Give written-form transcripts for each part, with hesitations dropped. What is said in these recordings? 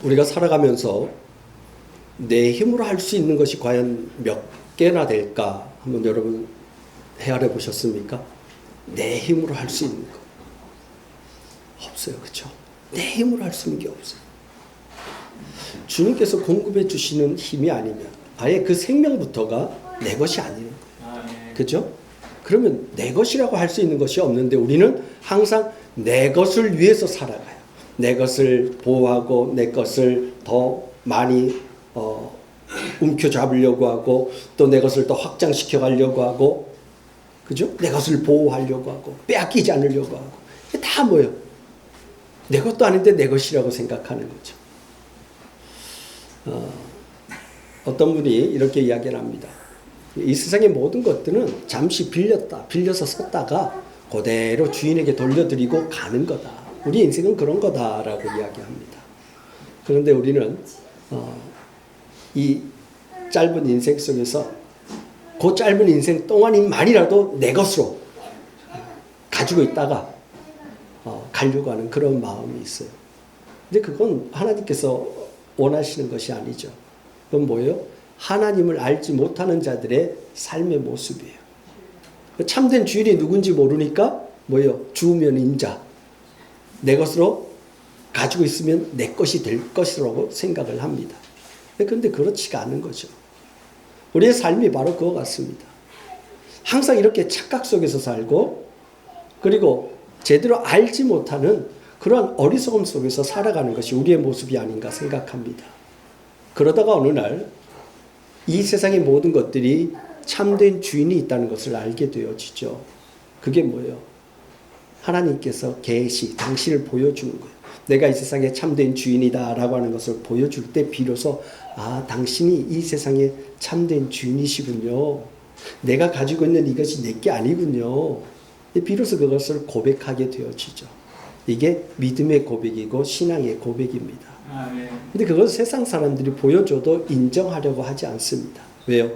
우리가 살아가면서 내 힘으로 할 수 있는 것이 과연 몇 개나 될까? 한번 여러분 헤아려 보셨습니까? 내 힘으로 할 수 있는 거 없어요. 그렇죠? 내 힘으로 할 수 있는 게 없어요. 주님께서 공급해 주시는 힘이 아니면 아예 그 생명부터가 내 것이 아니에요. 그렇죠? 그러면 내 것이라고 할 수 있는 것이 없는데 우리는 항상 내 것을 위해서 살아가요. 내 것을 보호하고 내 것을 더 많이 움켜잡으려고 하고 또 내 것을 더 확장시켜 가려고 하고, 그죠? 내 것을 보호하려고 하고 빼앗기지 않으려고 하고, 이게 다 뭐예요? 내 것도 아닌데 내 것이라고 생각하는 거죠. 어떤 분이 이렇게 이야기를 합니다. 이 세상의 모든 것들은 잠시 빌려서 썼다가 그대로 주인에게 돌려드리고 가는 거다. 우리 인생은 그런 거다라고 이야기합니다. 그런데 우리는 이 짧은 인생 속에서 그 짧은 인생 동안만이라도 내 것으로 가지고 있다가 가려고 하는 그런 마음이 있어요. 근데 그건 하나님께서 원하시는 것이 아니죠. 그건 뭐예요? 하나님을 알지 못하는 자들의 삶의 모습이에요. 참된 주인이 누군지 모르니까 뭐예요? 주우면 인자. 내 것으로 가지고 있으면 내 것이 될 것이라고 생각을 합니다. 그런데 그렇지가 않은 거죠. 우리의 삶이 바로 그거 같습니다. 항상 이렇게 착각 속에서 살고 그리고 제대로 알지 못하는 그러한 어리석음 속에서 살아가는 것이 우리의 모습이 아닌가 생각합니다. 그러다가 어느 날 이 세상의 모든 것들이 참된 주인이 있다는 것을 알게 되어지죠. 그게 뭐예요? 하나님께서 계시, 당신을 보여주는 거예요. 내가 이 세상의 참된 주인이다 라고 하는 것을 보여줄 때 비로소 당신이 이 세상의 참된 주인이시군요. 내가 가지고 있는 이것이 내게 아니군요. 비로소 그것을 고백하게 되어지죠. 이게 믿음의 고백이고 신앙의 고백입니다. 근데 그걸 세상 사람들이 보여줘도 인정하려고 하지 않습니다. 왜요?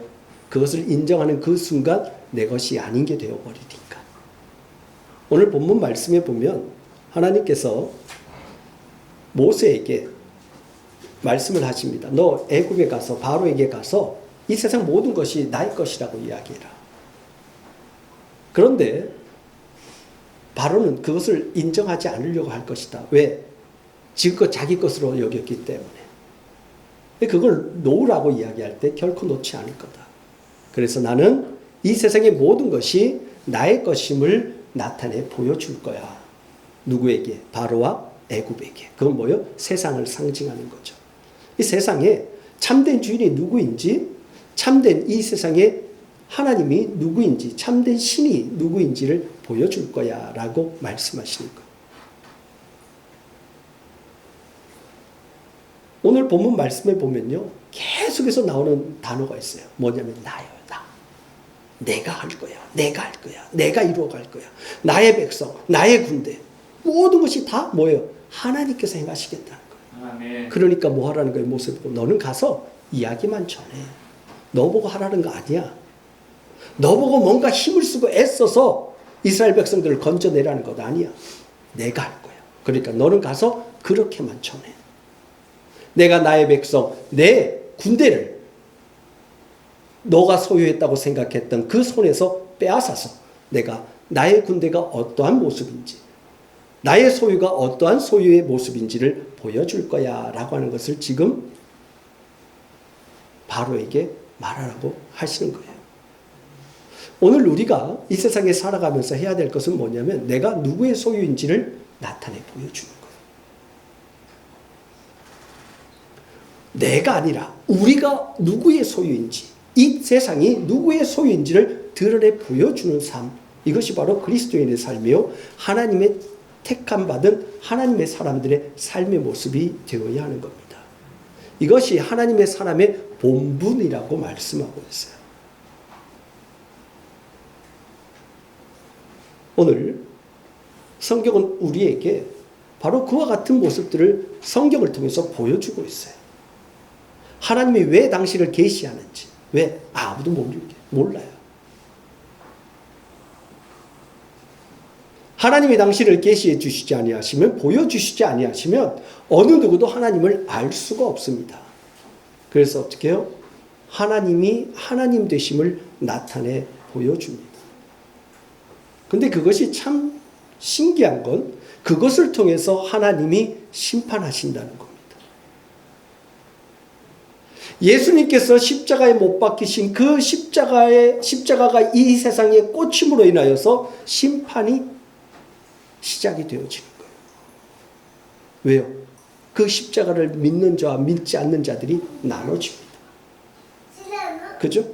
그것을 인정하는 그 순간 내 것이 아닌 게 되어버리니까. 오늘 본문 말씀에 보면 하나님께서 모세에게 말씀을 하십니다. 너 애굽에 가서 바로에게 가서 이 세상 모든 것이 나의 것이라고 이야기해라. 그런데 바로는 그것을 인정하지 않으려고 할 것이다. 왜? 지금껏 자기 것으로 여겼기 때문에. 그걸 놓으라고 이야기할 때 결코 놓지 않을 거다. 그래서 나는 이 세상의 모든 것이 나의 것임을 나타내 보여줄 거야. 누구에게? 바로와 애굽에게. 그건 뭐예요? 세상을 상징하는 거죠. 이 세상에 참된 주인이 누구인지, 참된 이 세상에 하나님이 누구인지, 참된 신이 누구인지를 보여줄 거야 라고 말씀하시는 거예요. 오늘 본문 말씀에 보면요, 계속해서 나오는 단어가 있어요. 뭐냐면 나요, 나. 내가 할 거야, 내가 할 거야, 내가 이루어갈 거야. 나의 백성, 나의 군대. 모든 것이 다 뭐예요? 하나님께서 행하시겠다는 거예요. 아멘. 그러니까 뭐 하라는 거예요? 모습 보고 너는 가서 이야기만 전해. 너 보고 하라는 거 아니야. 너 보고 뭔가 힘을 쓰고 애써서 이스라엘 백성들을 건져내라는 것 아니야. 내가 할 거야. 그러니까 너는 가서 그렇게만 전해. 내가 나의 백성, 내 군대를 너가 소유했다고 생각했던 그 손에서 빼앗아서 내가 나의 군대가 어떠한 모습인지, 나의 소유가 어떠한 소유의 모습인지를 보여줄 거야 라고 하는 것을 지금 바로에게 말하라고 하시는 거예요. 오늘 우리가 이 세상에 살아가면서 해야 될 것은 뭐냐면 내가 누구의 소유인지를 나타내 보여주는 거예요. 내가 아니라 우리가 누구의 소유인지, 이 세상이 누구의 소유인지를 드러내 보여주는 삶, 이것이 바로 그리스도인의 삶이요 하나님의 택함 받은 하나님의 사람들의 삶의 모습이 되어야 하는 겁니다. 이것이 하나님의 사람의 본분이라고 말씀하고 있어요. 오늘 성경은 우리에게 바로 그와 같은 모습들을 성경을 통해서 보여주고 있어요. 하나님이 왜 당신을 계시하는지, 왜? 아무도 몰라요. 하나님이 당신을 계시해 주시지 아니하시면, 보여주시지 아니하시면 어느 누구도 하나님을 알 수가 없습니다. 그래서 어떻게 해요? 하나님이 하나님 되심을 나타내 보여줍니다. 근데 그것이 참 신기한 건 그것을 통해서 하나님이 심판하신다는 겁니다. 예수님께서 십자가에 못 박히신 그 십자가가 이 세상에 꽂힘으로 인하여서 심판이 시작이 되어지는 거예요. 왜요? 그 십자가를 믿는 자와 믿지 않는 자들이 나눠집니다. 그죠?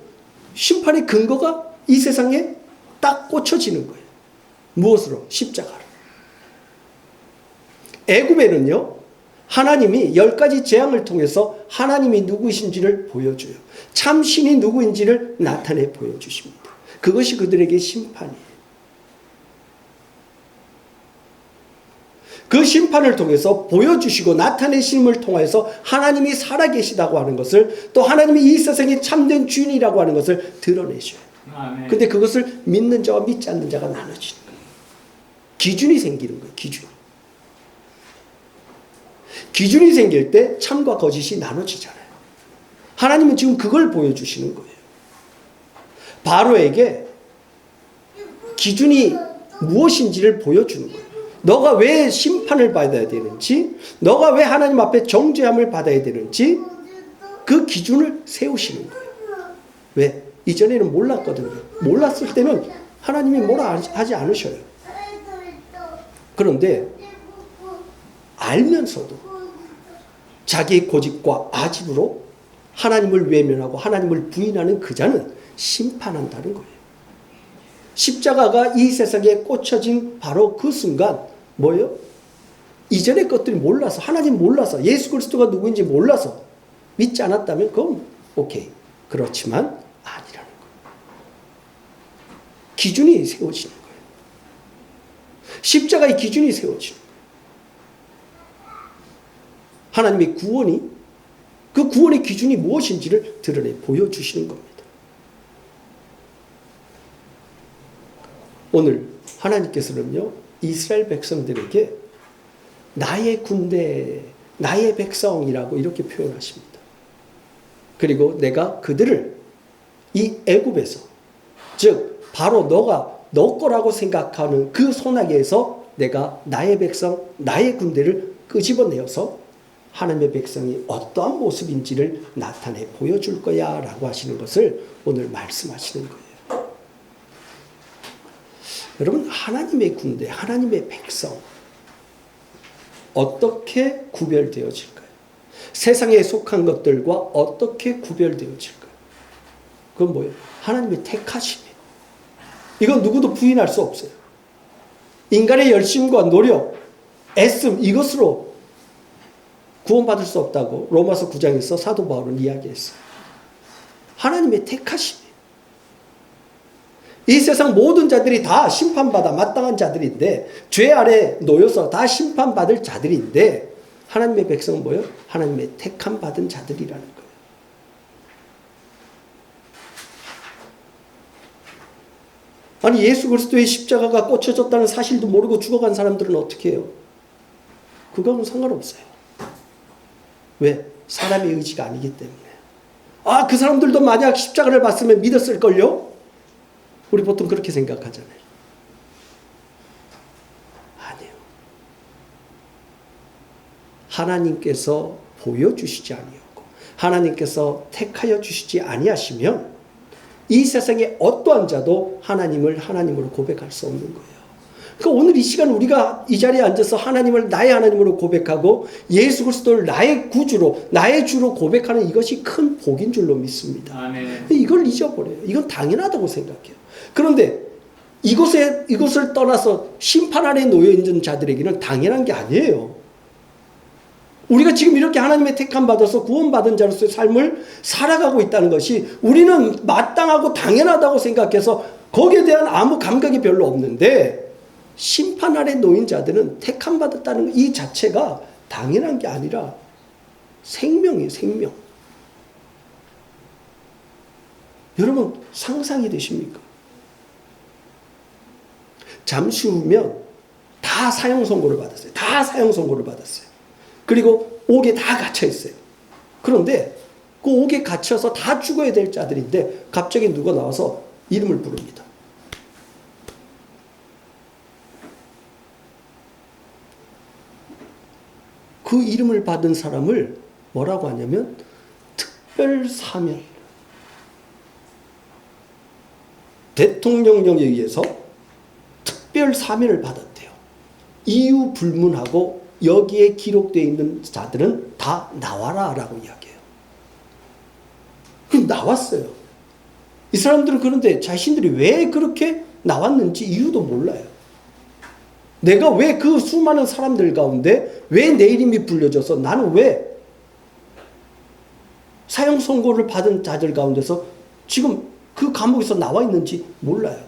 심판의 근거가 이 세상에 딱 꽂혀지는 거예요. 무엇으로? 십자가로. 애굽에는요, 하나님이 10가지 재앙을 통해서 하나님이 누구이신지를 보여줘요. 참신이 누구인지를 나타내 보여주십니다. 그것이 그들에게 심판이에요. 그 심판을 통해서 보여주시고 나타내심을 통해서 하나님이 살아계시다고 하는 것을, 또 하나님이 이 세상의 참된 주인이라고 하는 것을 드러내셔요. 근데 그것을 믿는 자와 믿지 않는 자가 나눠지는 거예요. 기준이 생기는 거예요. 기준이 생길 때 참과 거짓이 나눠지잖아요. 하나님은 지금 그걸 보여주시는 거예요. 바로에게 기준이 무엇인지를 보여주는 거예요. 너가 왜 심판을 받아야 되는지, 너가 왜 하나님 앞에 정죄함을 받아야 되는지 그 기준을 세우시는 거예요. 왜? 이전에는 몰랐거든요. 몰랐을 때는 하나님이 뭐라 하지 않으셔요. 그런데 알면서도 자기의 고집과 아집으로 하나님을 외면하고 하나님을 부인하는 그 자는 심판한다는 거예요. 십자가가 이 세상에 꽂혀진 바로 그 순간 뭐예요? 이전의 것들이 몰라서, 하나님 몰라서, 예수 그리스도가 누구인지 몰라서 믿지 않았다면 그건 오케이. 그렇지만 아니라는 거예요. 기준이 세워지는 거예요. 십자가의 기준이 세워지는 거예요. 하나님의 구원이, 그 구원의 기준이 무엇인지를 드러내 보여주시는 겁니다. 오늘 하나님께서는요, 이스라엘 백성들에게 나의 군대, 나의 백성이라고 이렇게 표현하십니다. 그리고 내가 그들을 이 애굽에서, 즉 바로 너가 너 거라고 생각하는 그 소나기에서 내가 나의 백성, 나의 군대를 끄집어내어서 하나님의 백성이 어떠한 모습인지를 나타내 보여줄 거야 라고 하시는 것을 오늘 말씀하시는 거예요. 여러분, 하나님의 군대, 하나님의 백성 어떻게 구별되어질까요? 세상에 속한 것들과 어떻게 구별되어질까요? 그건 뭐예요? 하나님의 택하심이에요. 이건 누구도 부인할 수 없어요. 인간의 열심과 노력, 애씀, 이것으로 구원받을 수 없다고 로마서 9장에서 사도 바울은 이야기했어요. 하나님의 택하심이에요. 이 세상 모든 자들이 다 심판받아 마땅한 자들인데, 죄 아래 놓여서 다 심판받을 자들인데, 하나님의 백성은 뭐예요? 하나님의 택함 받은 자들이라는 거예요. 아니, 예수 그리스도의 십자가가 꽂혀졌다는 사실도 모르고 죽어간 사람들은 어떻게 해요? 그거는 상관없어요. 왜? 사람의 의지가 아니기 때문에. 아, 그 사람들도 만약 십자가를 봤으면 믿었을걸요? 우리 보통 그렇게 생각하잖아요. 아니에요. 하나님께서 보여주시지 아니하고 하나님께서 택하여 주시지 아니하시면 이 세상에 어떠한 자도 하나님을 하나님으로 고백할 수 없는 거예요. 그러니까 오늘 이 시간 우리가 이 자리에 앉아서 하나님을 나의 하나님으로 고백하고 예수 그리스도를 나의 구주로, 나의 주로 고백하는 이것이 큰 복인 줄로 믿습니다. 아멘. 이걸 잊어버려요. 이건 당연하다고 생각해요. 그런데 이것을 떠나서 심판 아래 놓여 있는 자들에게는 당연한 게 아니에요. 우리가 지금 이렇게 하나님의 택함 받아서 구원받은 자로서의 삶을 살아가고 있다는 것이 우리는 마땅하고 당연하다고 생각해서 거기에 대한 아무 감각이 별로 없는데, 심판 아래 놓인 자들은 택함 받았다는 이 자체가 당연한 게 아니라 생명이에요, 생명. 여러분, 상상이 되십니까? 잠시 후면 다 사형 선고를 받았어요. 다 사형 선고를 받았어요. 그리고 옥에 다 갇혀 있어요. 그런데 그 옥에 갇혀서 다 죽어야 될 자들인데 갑자기 누가 나와서 이름을 부릅니다. 그 이름을 받은 사람을 뭐라고 하냐면 특별 사면. 대통령령에 의해서 특별 사면을 받았대요. 이유 불문하고 여기에 기록되어 있는 자들은 다 나와라 라고 이야기해요. 그럼 나왔어요. 이 사람들은 그런데 자신들이 왜 그렇게 나왔는지 이유도 몰라요. 내가 왜 그 수많은 사람들 가운데 왜 내 이름이 불려져서 나는 왜 사형 선고를 받은 자들 가운데서 지금 그 감옥에서 나와 있는지 몰라요.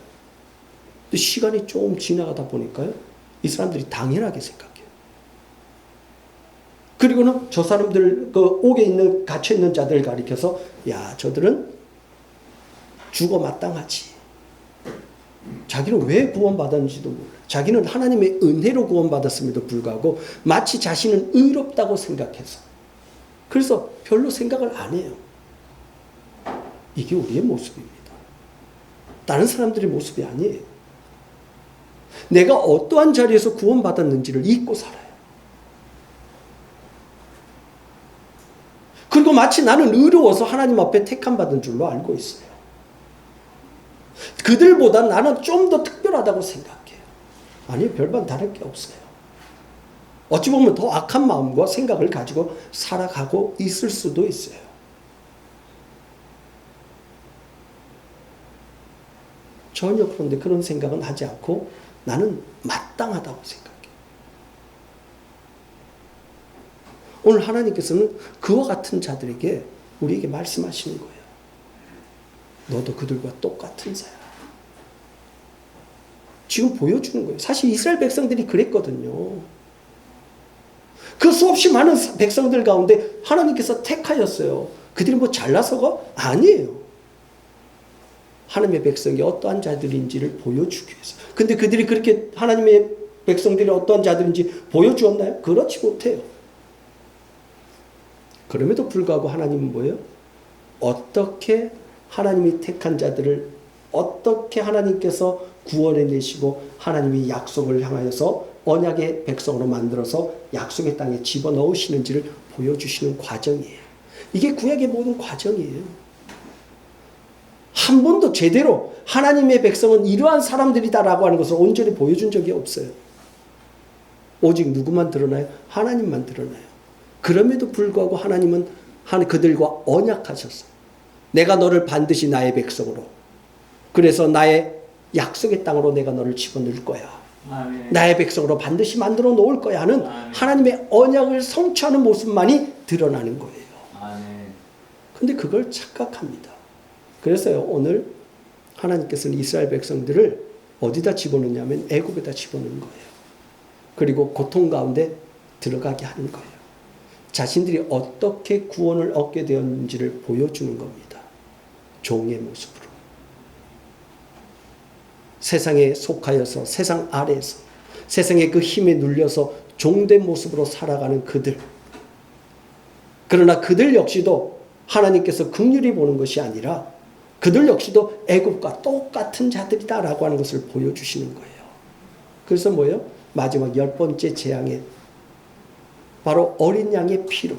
근데 시간이 좀 지나가다 보니까요, 이 사람들이 당연하게 생각해요. 그리고는 저 사람들, 그 옥에 있는, 갇혀있는 자들을 가리켜서, 야, 저들은 죽어 마땅하지. 자기는 왜 구원받았는지도 몰라요. 자기는 하나님의 은혜로 구원받았음에도 불구하고 마치 자신은 의롭다고 생각해서. 그래서 별로 생각을 안 해요. 이게 우리의 모습입니다. 다른 사람들의 모습이 아니에요. 내가 어떠한 자리에서 구원받았는지를 잊고 살아요. 그리고 마치 나는 의로워서 하나님 앞에 택함받은 줄로 알고 있어요. 그들보다 나는 좀 더 특별하다고 생각해요. 아니, 별반 다를 게 없어요. 어찌 보면 더 악한 마음과 생각을 가지고 살아가고 있을 수도 있어요. 전혀 그런데 그런 생각은 하지 않고 나는 마땅하다고 생각해요. 오늘 하나님께서는 그와 같은 자들에게 우리에게 말씀하시는 거예요. 너도 그들과 똑같은 자야. 지금 보여주는 거예요. 사실 이스라엘 백성들이 그랬거든요. 그 수없이 많은 백성들 가운데 하나님께서 택하였어요. 그들이 뭐 잘나서가? 아니에요. 하나님의 백성이 어떠한 자들인지를 보여주기 위해서. 근데 그들이 그렇게 하나님의 백성들이 어떠한 자들인지 보여주었나요? 그렇지 못해요. 그럼에도 불구하고 하나님은 뭐예요? 어떻게 하나님이 택한 자들을 어떻게 하나님께서 구원해내시고 하나님이 약속을 향하여서 언약의 백성으로 만들어서 약속의 땅에 집어넣으시는지를 보여주시는 과정이에요. 이게 구약의 모든 과정이에요. 한 번도 제대로 하나님의 백성은 이러한 사람들이다라고 하는 것을 온전히 보여준 적이 없어요. 오직 누구만 드러나요? 하나님만 드러나요. 그럼에도 불구하고 하나님은 그들과 언약하셨어요. 내가 너를 반드시 나의 백성으로, 그래서 나의 약속의 땅으로 내가 너를 집어넣을 거야. 아멘. 나의 백성으로 반드시 만들어 놓을 거야 하는 아멘. 하나님의 언약을 성취하는 모습만이 드러나는 거예요. 그런데 그걸 착각합니다. 그래서요, 오늘 하나님께서는 이스라엘 백성들을 어디다 집어넣냐면 애굽에다 집어넣는 거예요. 그리고 고통 가운데 들어가게 하는 거예요. 자신들이 어떻게 구원을 얻게 되었는지를 보여주는 겁니다. 종의 모습으로. 세상에 속하여서 세상 아래에서 세상의 그 힘에 눌려서 종된 모습으로 살아가는 그들. 그러나 그들 역시도 하나님께서 긍휼히 보는 것이 아니라 그들 역시도 애굽과 똑같은 자들이다라고 하는 것을 보여주시는 거예요. 그래서 뭐예요? 마지막 10번째 재앙에 바로 어린 양의 피로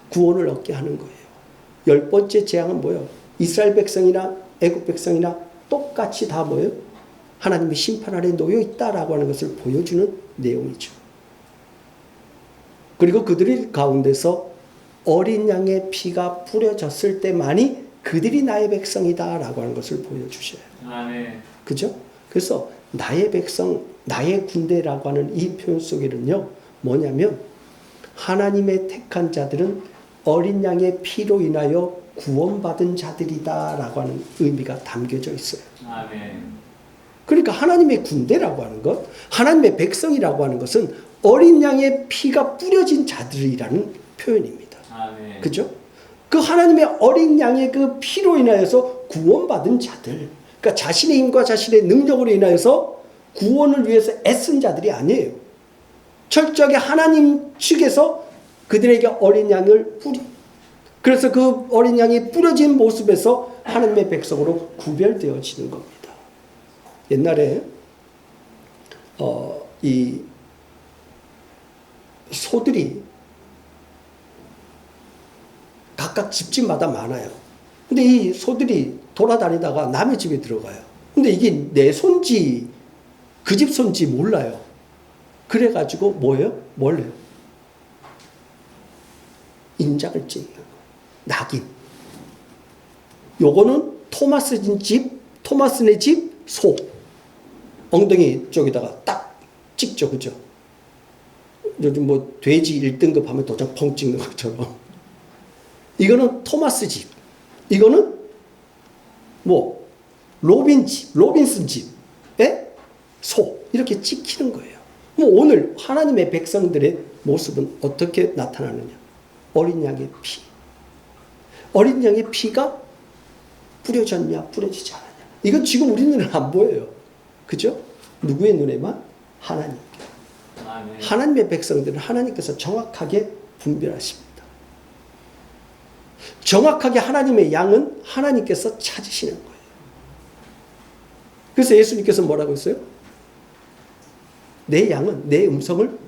구원을 얻게 하는 거예요. 10번째 재앙은 뭐예요? 이스라엘 백성이나 애굽 백성이나 똑같이 다 뭐예요? 하나님의 심판 아래 놓여 있다라고 하는 것을 보여주는 내용이죠. 그리고 그들이 가운데서 어린 양의 피가 뿌려졌을 때만이 그들이 나의 백성이다라고 하는 것을 보여주셔요. 아멘. 그죠? 그래서 나의 백성, 나의 군대라고 하는 이 표현 속에는요, 뭐냐면 하나님의 택한 자들은 어린 양의 피로 인하여 구원받은 자들이다라고 하는 의미가 담겨져 있어요. 아멘. 그러니까 하나님의 군대라고 하는 것, 하나님의 백성이라고 하는 것은 어린 양의 피가 뿌려진 자들이라는 표현입니다. 아멘. 그죠? 그 하나님의 어린 양의 그 피로 인하여서 구원받은 자들, 그러니까 자신의 힘과 자신의 능력으로 인하여서 구원을 위해서 애쓴 자들이 아니에요. 철저하게 하나님 측에서 그들에게 어린 양을 그래서 그 어린 양이 뿌려진 모습에서 하나님의 백성으로 구별되어지는 겁니다. 옛날에 이 소들이 각각 집집마다 많아요. 근데 이 소들이 돌아다니다가 남의 집에 들어가요. 근데 이게 내 손지 그 집 손지 몰라요. 그래가지고 뭐예요? 뭘 해요? 인장을 찍는 거. 낙인. 요거는 토마스네 집 소. 엉덩이 쪽에다가 딱 찍죠. 그죠? 요즘 뭐 돼지 1등급 하면 도장 펑 찍는 것처럼. 이거는 토마스 집. 이거는 뭐 로빈슨 집의 소. 이렇게 찍히는 거예요. 그럼 오늘 하나님의 백성들의 모습은 어떻게 나타나느냐? 어린 양의 피. 어린 양의 피가 뿌려졌냐, 뿌려지지 않았냐. 이건 지금 우리 눈에는 안 보여요. 그죠? 누구의 눈에만? 하나님. 하나님의 백성들은 하나님께서 정확하게 분별하십니다. 정확하게 하나님의 양은 하나님께서 찾으시는 거예요. 그래서 예수님께서 뭐라고 했어요? 내 양은 내 음성을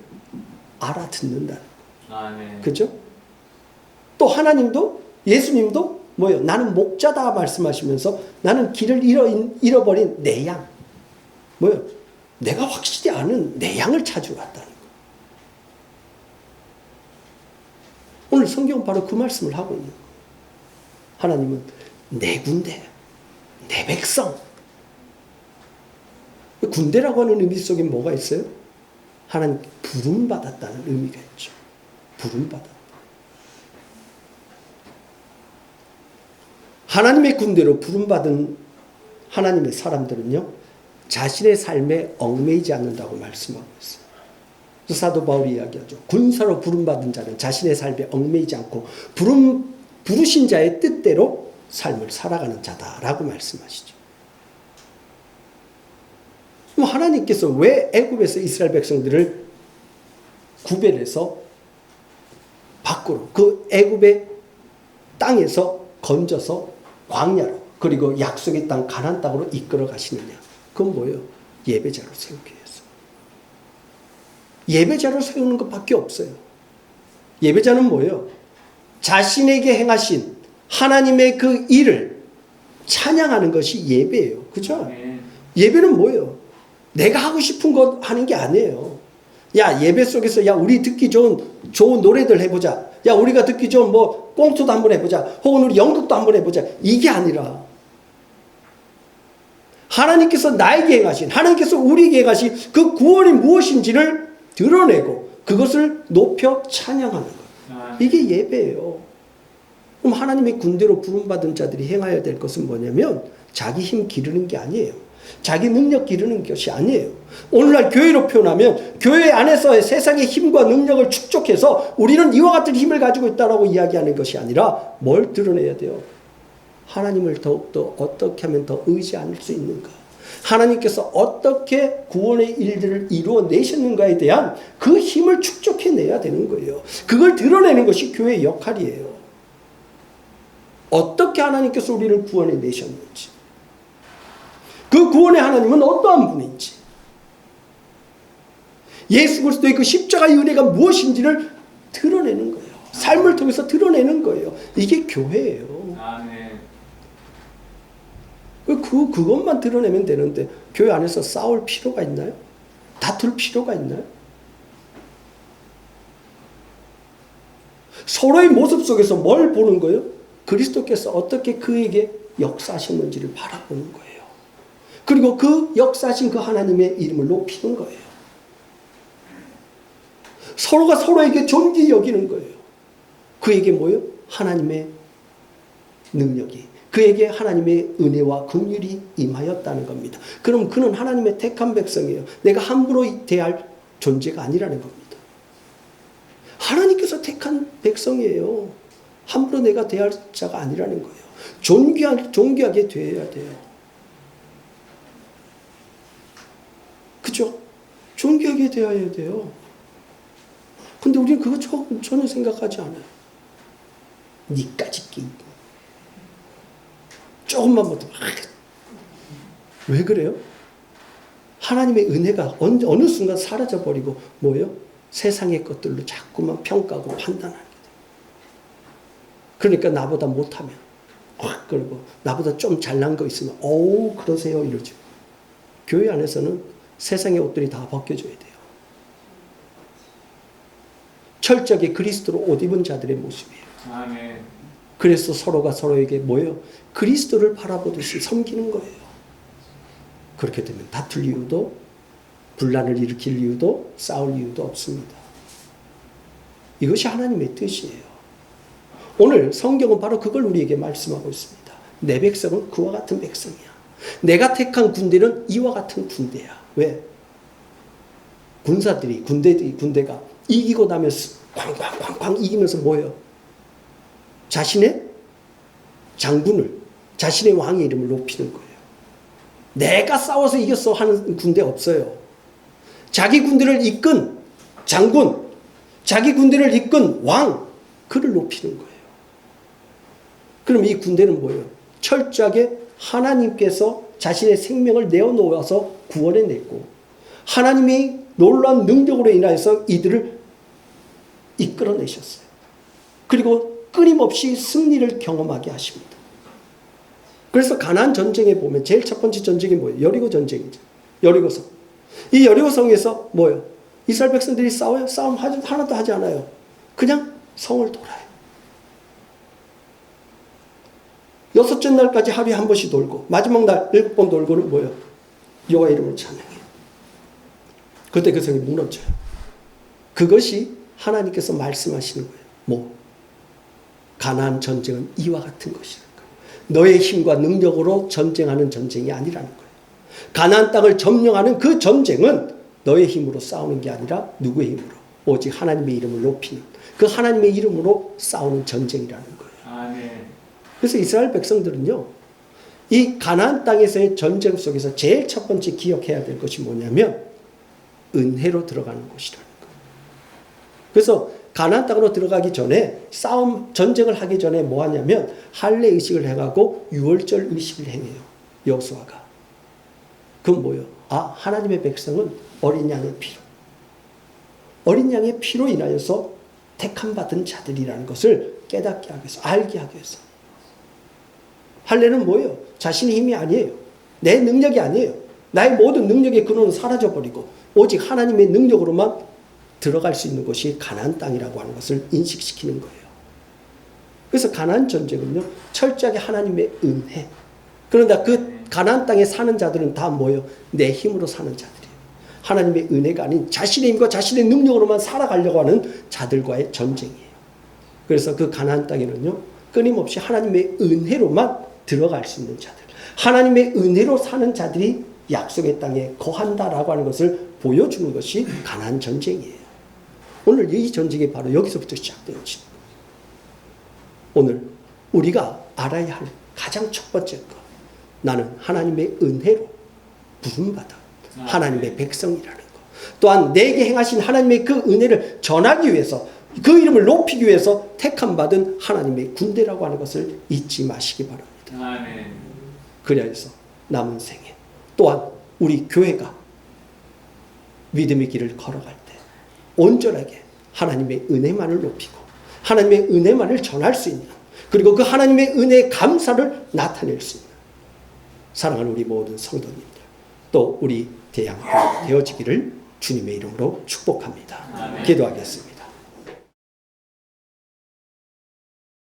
알아듣는다는 거예요. 그죠? 또 하나님도 예수님도 뭐예요? 나는 목자다 말씀하시면서 나는 길을 잃어버린 내 양. 뭐예요? 내가 확실히 아는 내 양을 찾으러 갔다는 거예요. 오늘 성경은 바로 그 말씀을 하고 있는 거예요. 하나님은 내 군대, 내 백성. 군대라고 하는 의미 속에 뭐가 있어요? 하나님 부름받았다는 의미가 있죠. 부름받았다. 하나님의 군대로 부름받은 하나님의 사람들은요, 자신의 삶에 얽매이지 않는다고 말씀하고 있어요. 사도 바울이 이야기하죠. 군사로 부름받은 자는 자신의 삶에 얽매이지 않고 부르신 자의 뜻대로 삶을 살아가는 자다라고 말씀하시죠. 그럼 하나님께서 왜 애굽에서 이스라엘 백성들을 구별해서 밖으로 그 애굽의 땅에서 건져서 광야로 그리고 약속의 땅 가나안 땅으로 이끌어 가시느냐? 그건 뭐예요? 예배자로 세우기 위해서. 예배자로 세우는 것밖에 없어요. 예배자는 뭐예요? 자신에게 행하신 하나님의 그 일을 찬양하는 것이 예배예요. 그죠? 예배는 뭐예요? 내가 하고 싶은 것 하는 게 아니에요. 야, 예배 속에서 야, 우리 듣기 좋은 노래들 해보자. 야, 우리가 듣기 좋은 뭐 꽁투도 한번 해보자. 혹은 우리 연극도 한번 해보자. 이게 아니라 하나님께서 나에게 행하신, 하나님께서 우리에게 행하신 그 구원이 무엇인지를 드러내고 그것을 높여 찬양하는 거예요. 이게 예배예요. 그럼 하나님의 군대로 부름받은 자들이 행해야 될 것은 뭐냐면 자기 힘 기르는 게 아니에요. 자기 능력 기르는 것이 아니에요. 오늘날 교회로 표현하면 교회 안에서의 세상의 힘과 능력을 축적해서 우리는 이와 같은 힘을 가지고 있다고 이야기하는 것이 아니라 뭘 드러내야 돼요? 하나님을 더욱더 어떻게 하면 더 의지할 수 있는가? 하나님께서 어떻게 구원의 일들을 이루어내셨는가에 대한 그 힘을 축적해내야 되는 거예요. 그걸 드러내는 것이 교회의 역할이에요. 어떻게 하나님께서 우리를 구원해내셨는지, 그 구원의 하나님은 어떠한 분인지, 예수 그리스도의 그 십자가의 은혜가 무엇인지를 드러내는 거예요. 삶을 통해서 드러내는 거예요. 이게 교회예요. 아멘. 그것만 드러내면 되는데 교회 안에서 싸울 필요가 있나요? 다툴 필요가 있나요? 서로의 모습 속에서 뭘 보는 거예요? 그리스도께서 어떻게 그에게 역사하셨는지를 바라보는 거예요. 그리고 그 역사하신 그 하나님의 이름을 높이는 거예요. 서로가 서로에게 존귀 여기는 거예요. 그에게 뭐예요? 하나님의 능력이, 그에게 하나님의 은혜와 긍휼이 임하였다는 겁니다. 그럼 그는 하나님의 택한 백성이에요. 내가 함부로 대할 존재가 아니라는 겁니다. 하나님께서 택한 백성이에요. 함부로 내가 대할 자가 아니라는 거예요. 존귀하게 되어야 돼요. 존귀하게 대해야 돼요. 근데 우리는 그거 전혀 생각하지 않아요. 니까짓 끼. 조금만 못하면 왜 그래요? 하나님의 은혜가 어느 순간 사라져버리고 뭐예요? 세상의 것들로 자꾸만 평가하고 판단하는 거예요. 그러니까 나보다 못하면 그리고 나보다 좀 잘난 거 있으면 어우 그러세요 이러죠. 교회 안에서는 세상의 옷들이 다 벗겨져야 돼요. 철저하게 그리스도로 옷 입은 자들의 모습이에요. 아멘. 그래서 서로가 서로에게 뭐예요? 그리스도를 바라보듯이 섬기는 거예요. 그렇게 되면 다툴 이유도 분란을 일으킬 이유도 싸울 이유도 없습니다. 이것이 하나님의 뜻이에요. 오늘 성경은 바로 그걸 우리에게 말씀하고 있습니다. 내 백성은 그와 같은 백성이야. 내가 택한 군대는 이와 같은 군대야. 왜? 군대가 이기고 나면 쾅쾅쾅쾅 이기면서 뭐예요? 자신의 장군을, 자신의 왕의 이름을 높이는 거예요. 내가 싸워서 이겼어 하는 군대 없어요. 자기 군대를 이끈 장군, 자기 군대를 이끈 왕, 그를 높이는 거예요. 그럼 이 군대는 뭐예요? 철저하게 하나님께서 자신의 생명을 내어놓아서 구원해냈고 하나님이 놀라운 능력으로 인하여서 이들을 이끌어내셨어요. 그리고 끊임없이 승리를 경험하게 하십니다. 그래서 가나안 전쟁에 보면 제일 첫 번째 전쟁이 뭐예요? 여리고 전쟁이죠. 여리고성. 이 여리고성에서 뭐예요? 이스라엘 백성들이 싸워요? 싸움 하나도 하지 않아요. 그냥 성을 돌아요. 6째 날까지 하루에 한 번씩 돌고 마지막 날 7번 돌고는 뭐예요? 여호와 이름을 찬양해요. 그때 그 성이 무너져요. 그것이 하나님께서 말씀하시는 거예요. 뭐? 가나안 전쟁은 이와 같은 것이라는 거예요. 너의 힘과 능력으로 전쟁하는 전쟁이 아니라는 거예요. 가나안 땅을 점령하는 그 전쟁은 너의 힘으로 싸우는 게 아니라 누구의 힘으로? 오직 하나님의 이름을 높이는 그 하나님의 이름으로 싸우는 전쟁이라는 거예요. 아멘. 그래서 이스라엘 백성들은요, 이 가나안 땅에서의 전쟁 속에서 제일 첫 번째 기억해야 될 것이 뭐냐면 은혜로 들어가는 곳이라는 거예요. 그래서 가나안 땅으로 들어가기 전에 전쟁을 하기 전에 뭐 하냐면 할례 의식을 해가고 유월절 의식을 행해요. 여호수아가. 그건 뭐예요? 아, 하나님의 백성은 어린 양의 피로. 어린 양의 피로 인하여서 택함받은 자들이라는 것을 깨닫게 하기 위해서, 알게 하기 위해서. 할례는 뭐예요? 자신의 힘이 아니에요. 내 능력이 아니에요. 나의 모든 능력의 근원은 사라져버리고 오직 하나님의 능력으로만 들어갈 수 있는 것이 가나안 땅이라고 하는 것을 인식시키는 거예요. 그래서 가나안 전쟁은요, 철저하게 하나님의 은혜. 그런데 그 가나안 땅에 사는 자들은 다 뭐예요? 내 힘으로 사는 자들이에요. 하나님의 은혜가 아닌 자신의 힘과 자신의 능력으로만 살아가려고 하는 자들과의 전쟁이에요. 그래서 그 가나안 땅에는요, 끊임없이 하나님의 은혜로만 들어갈 수 있는 자들, 하나님의 은혜로 사는 자들이 약속의 땅에 거한다라고 하는 것을 보여주는 것이 가나안 전쟁이에요. 오늘 이 전쟁이 바로 여기서부터 시작되어지는 거예요. 오늘 우리가 알아야 할 가장 첫 번째 것, 나는 하나님의 은혜로 부름받아 하나님의 백성이라는 것. 또한 내게 행하신 하나님의 그 은혜를 전하기 위해서, 그 이름을 높이기 위해서 택함받은 하나님의 군대라고 하는 것을 잊지 마시기 바랍니다. 아멘. 그래서 남은 생에 또한 우리 교회가 믿음의 길을 걸어갈 때 온전하게 하나님의 은혜만을 높이고 하나님의 은혜만을 전할 수 있는, 그리고 그 하나님의 은혜의 감사를 나타낼 수 있는 사랑하는 우리 모든 성도님들, 또 우리 대양교회 되어지기를 주님의 이름으로 축복합니다. 아멘. 기도하겠습니다.